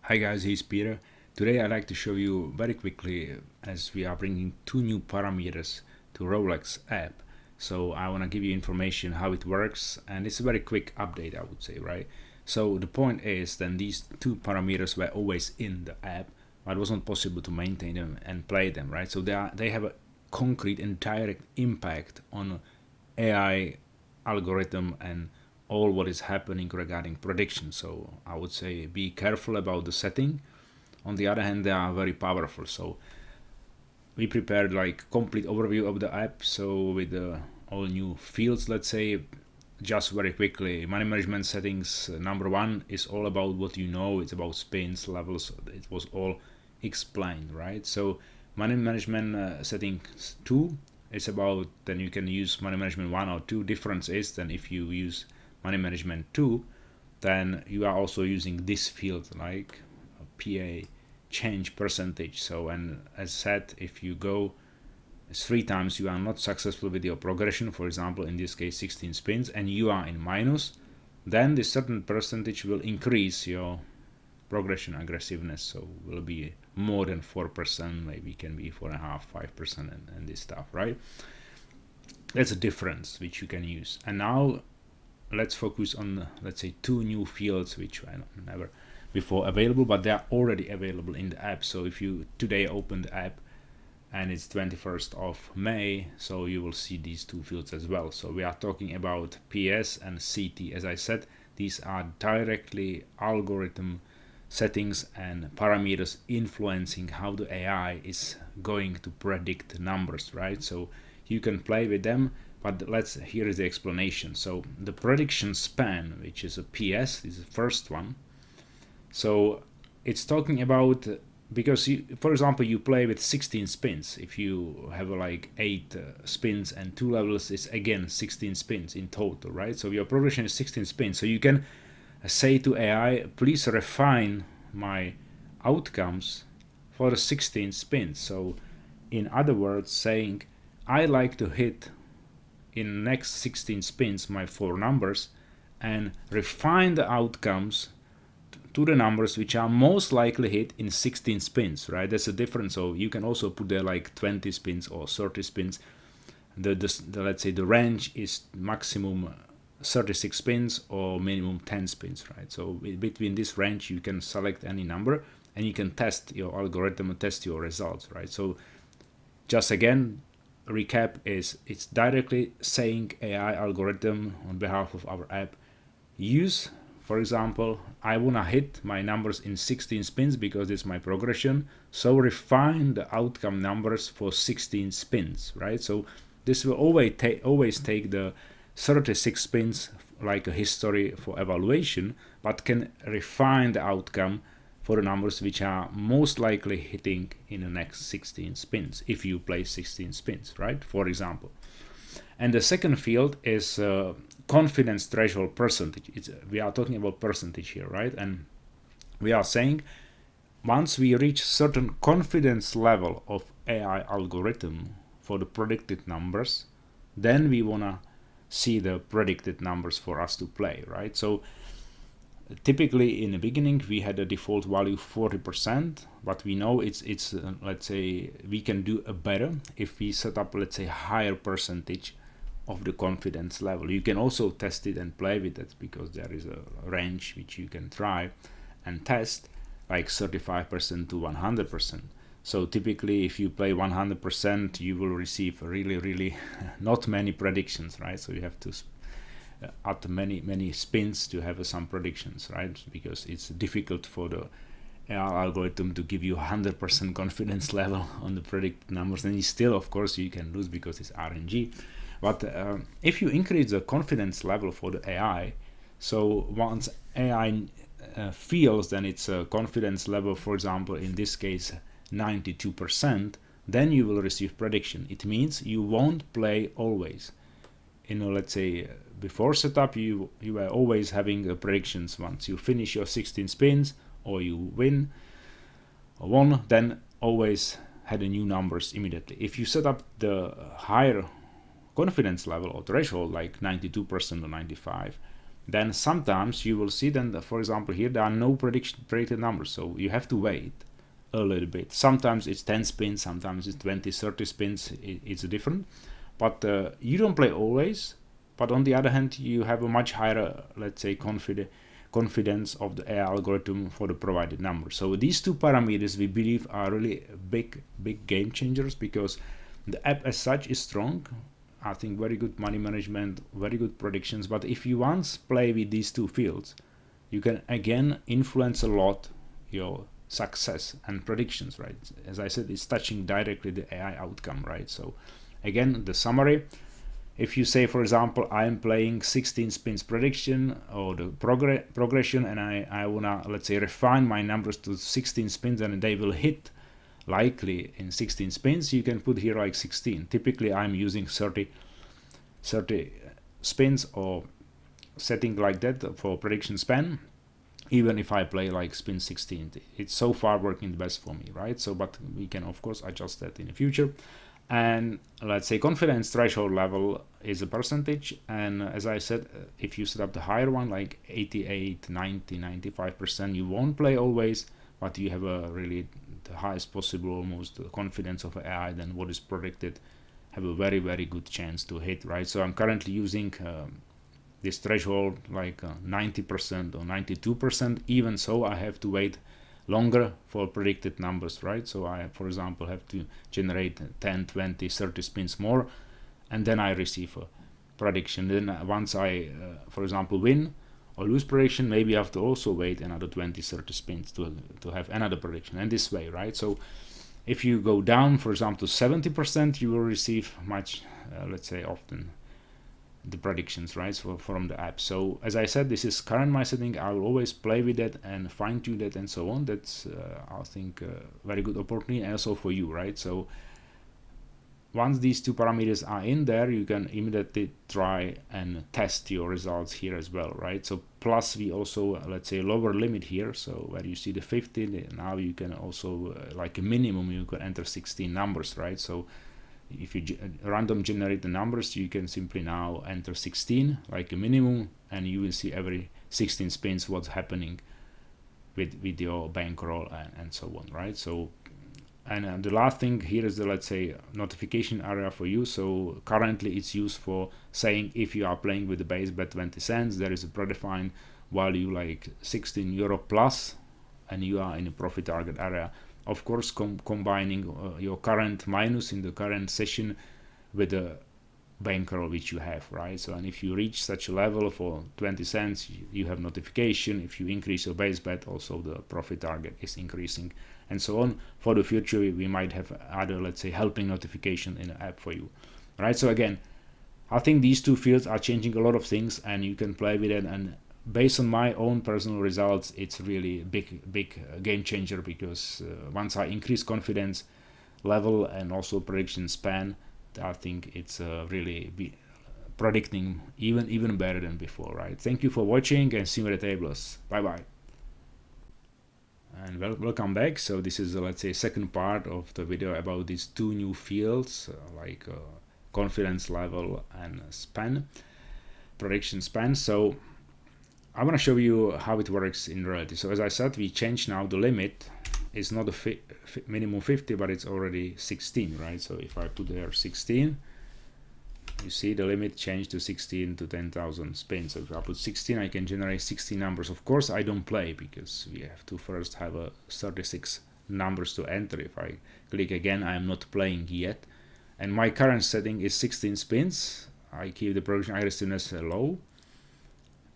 Hi guys, here's Peter. Today I'd like to show you very quickly as we are bringing two new parameters to Roulette app. So I want to give you information how it works, and it's a very quick update, I would say, right? So the point is then these two parameters were always in the app, but it wasn't possible to maintain them and play them, right? So they have a concrete and direct impact on AI algorithm and all what is happening regarding prediction. So I would say be careful about the setting. On the other hand, they are very powerful. So we prepared like complete overview of the app. So with all new fields, let's say, just very quickly, money management settings. Number one is all about what you know. It's about spins, levels. It was all explained, right? So money management settings 2 is about, then you can use money management 1 or 2. Difference is then if you use money management 2, then you are also using this field like PA change percentage. So, and as said, if you go 3 times you are not successful with your progression, for example in this case 16 spins, and you are in minus, then this certain percentage will increase your progression aggressiveness. So will be more than 4%, maybe can be 4.5%, 5%, and this stuff, right? That's a difference which you can use. And now let's focus on, let's say, two new fields which were never before available, but they are already available in the app. So if you today open the app and it's 21st of May, so you will see these two fields as well. So we are talking about PS and CT. As I said, these are directly algorithm settings and parameters influencing how the AI is going to predict numbers, right? So you can play with them, but here is the explanation. So the prediction span, which is a PS, is the first one. So it's talking about, because for example you play with 16 spins. If you have like 8 spins and 2 levels, is again 16 spins in total, right? So your progression is 16 spins. So you can say to AI, please refine my outcomes for the 16 spins. So in other words, saying I like to hit in next 16 spins my 4 numbers and refine the outcomes to the numbers which are most likely hit in 16 spins, right? That's a difference. So you can also put there like 20 spins or 30 spins. The let's say the range is maximum 36 spins or minimum 10 spins, right? So between this range you can select any number and you can test your algorithm and test your results, right? So just again, recap is it's directly saying AI algorithm on behalf of our app, use, for example, I wanna hit my numbers in 16 spins because it's my progression, so refine the outcome numbers for 16 spins, right? So this will always take the 36 spins like a history for evaluation, but can refine the outcome for the numbers which are most likely hitting in the next 16 spins, if you play 16 spins, right? For example. And the second field is confidence threshold percentage. We are talking about percentage here, right? And we are saying once we reach certain confidence level of AI algorithm for the predicted numbers, then we wanna see the predicted numbers for us to play, right? So typically in the beginning we had a default value 40%, but we know it's let's say we can do a better if we set up, let's say, higher percentage of the confidence level. You can also test it and play with it because there is a range which you can try and test, like 35% to 100%. So typically if you play 100%, you will receive really not many predictions, right? So you have to add many spins to have some predictions, right? Because it's difficult for the AI algorithm to give you 100% confidence level on the predicted numbers, and still of course you can lose because it's RNG. But if you increase the confidence level for the AI, so once AI feels then it's a confidence level, for example in this case 92%, then you will receive prediction. It means you won't play always. Let's say before setup you were always having predictions. Once you finish your 16 spins or you win or won, then always had the new numbers immediately. If you set up the higher confidence level or threshold like 92% or 95, then sometimes you will see then, for example, here there are no predicted numbers, so you have to wait a little bit. Sometimes it's 10 spins, sometimes it's 20, 30 spins, it's different, but you don't play always. But on the other hand, you have a much higher, let's say, confidence of the AI algorithm for the provided number. So these two parameters we believe are really big game changers, because the app as such is strong. I think very good money management, very good predictions. But if you once play with these two fields, you can again influence a lot your success and predictions, right? As I said, it's touching directly the AI outcome, right? So again, the summary: if you say, for example, I'm playing 16 spins prediction or the progression, and I wanna, let's say, refine my numbers to 16 spins and they will hit likely in 16 spins, you can put here like 16. Typically I'm using 30 spins or setting like that for prediction span. Even if I play like spin 16, it's so far working the best for me, right? So, but we can of course adjust that in the future. And let's say confidence threshold level is a percentage, and as I said, if you set up the higher one like 88, 90, 95%, you won't play always, but you have a really the highest possible almost confidence of AI than what is predicted, have a very good chance to hit, right? So I'm currently using this threshold like 90% or 92%. Even so, I have to wait longer for predicted numbers, right? So I, for example, have to generate 10, 20, 30 spins more, and then I receive a prediction. Then once I, for example, win or lose prediction, maybe I have to also wait another 20, 30 spins to have another prediction, and this way, right? So if you go down, for example, to 70%, you will receive much, let's say, often the predictions, right, from the app. So as I said, this is current my setting. I will always play with that and fine tune that and so on. That's I think very good opportunity, and also for you, right? So once these two parameters are in there, you can immediately try and test your results here as well, right? So plus we also, let's say, lower limit here. So where you see the 50, now you can also like a minimum you can enter 16 numbers, right? So if you random generate the numbers, you can simply now enter 16 like a minimum, and you will see every 16 spins what's happening with your bankroll and so on, right? So, and the last thing here is the, let's say, notification area for you. So currently it's used for saying if you are playing with the base bet 20 cents, there is a predefined value like 16 euro plus, and you are in a profit target area. Of course, combining your current minus in the current session with the bankroll which you have, right? So, and if you reach such a level for 20 cents, you have notification. If you increase your base bet, also the profit target is increasing, and so on. For the future, we might have other, let's say, helping notification in the app for you, right? So again, I think these two fields are changing a lot of things, and you can play with it. And based on my own personal results, it's really big game changer, because once I increase confidence level and also prediction span, I think it's really predicting even better than before, right? Thank you for watching, and see you at the tables. Bye bye. And welcome back. So this is let's say second part of the video about these two new fields like confidence level and span, prediction span. So I want to show you how it works in reality. So as I said, we change now the limit. It's not a minimum 50, but it's already 16, right? So if I put there 16, you see the limit changed to 16 to 10,000 spins. So if I put 16, I can generate 16 numbers. Of course, I don't play, because we have to first have a 36 numbers to enter. If I click again, I am not playing yet. And my current setting is 16 spins. I keep the progression aggressiveness low.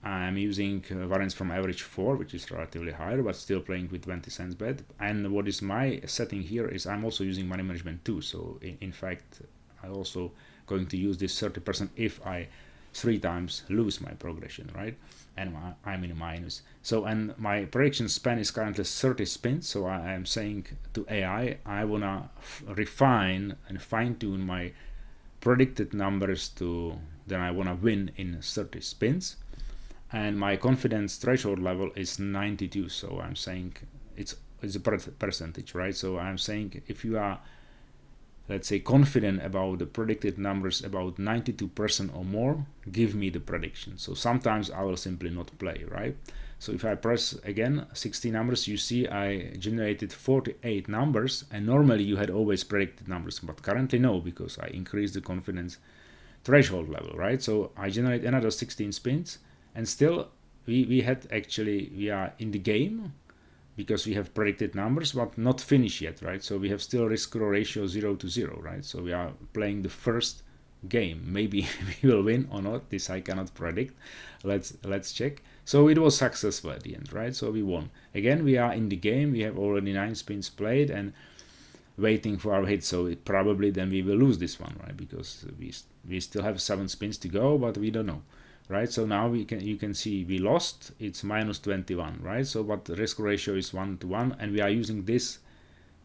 I'm using variance from average 4, which is relatively higher, but still playing with 20 cents bet. And what is my setting here is I'm also using money management too. So in fact, I also going to use this 30% if I 3 times lose my progression, right? And I'm in a minus. So, and my prediction span is currently 30 spins. So I am saying to AI, I wanna refine and fine tune my predicted numbers to, then I wanna win in 30 spins. And my confidence threshold level is 92. So I'm saying it's a percentage, right? So I'm saying if you are let's say, confident about the predicted numbers, about 92% or more, give me the prediction. So sometimes I will simply not play, right? So if I press again 60 numbers, you see I generated 48 numbers, and normally you had always predicted numbers, but currently no, because I increased the confidence threshold level, right? So I generate another 16 spins, and still we are in the game, because we have predicted numbers, but not finished yet, right? So we have still risk reward ratio 0 to 0, right? So we are playing the first game. Maybe we will win or not. This I cannot predict. Let's check. So it was successful at the end, right? So we won. Again, we are in the game. We have already 9 spins played and waiting for our hit. So probably then we will lose this one, right? Because we still have 7 spins to go, but we don't know. Right, so now you can see we lost. It's minus 21, right? So but the risk ratio is 1 to 1, and we are using this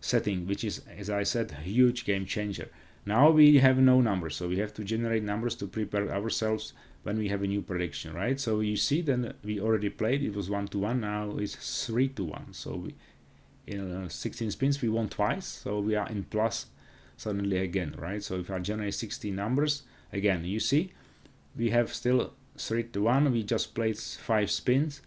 setting, which is, as I said, a huge game changer. Now we have no numbers, so we have to generate numbers to prepare ourselves when we have a new prediction, right? So you see, then we already played. It was 1 to 1. Now it's 3 to 1. So in 16 spins we won twice. So we are in plus suddenly again, right? So if I generate 16 numbers again, you see we have still 3 to 1. We just played 5 spins,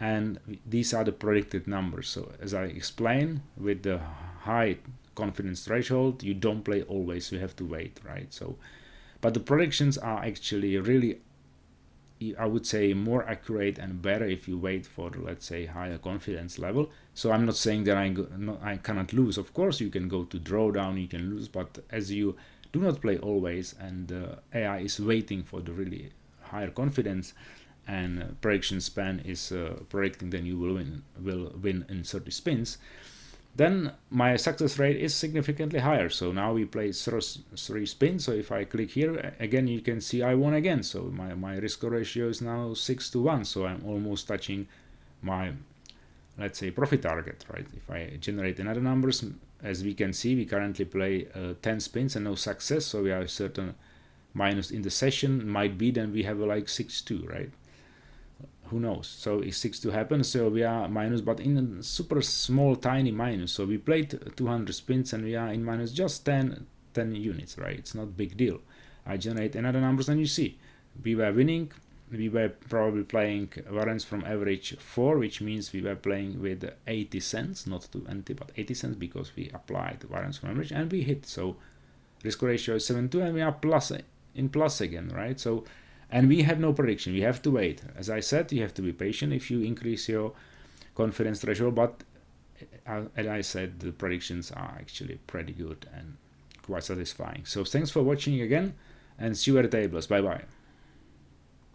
and these are the predicted numbers. So as I explained, with the high confidence threshold, you don't play always, you have to wait, right? So but the predictions are actually really, I would say, more accurate and better if you wait for, let's say, higher confidence level. So I'm not saying that I cannot lose. Of course you can go to drawdown, you can lose, but as you do not play always, and AI is waiting for the really higher confidence, and prediction span is predicting then you will win in 30 spins, then my success rate is significantly higher. So now we play 3 spins. So if I click here again, you can see I won again. So my risk ratio is now 6 to 1. So I'm almost touching my, let's say, profit target, right? If I generate another numbers, as we can see, we currently play 10 spins and no success. So we have a certain minus in the session. Might be then we have like 6-2, right? Who knows? So is 6-2 happen? So we are minus, but in a super small, tiny minus. So we played 200 spins and we are in minus just 10 units, right? It's not big deal. I generate another numbers and you see we were winning. We were probably playing variance from average 4, which means we were playing with 80 cents, not 20, but 80 cents, because we applied variance from average and we hit. So risk ratio is 7-2 and we are in plus again, right? So, and we have no prediction. We have to wait. As I said, you have to be patient if you increase your confidence threshold, but as I said, the predictions are actually pretty good and quite satisfying. So thanks for watching again, and see you at the tables. Bye bye.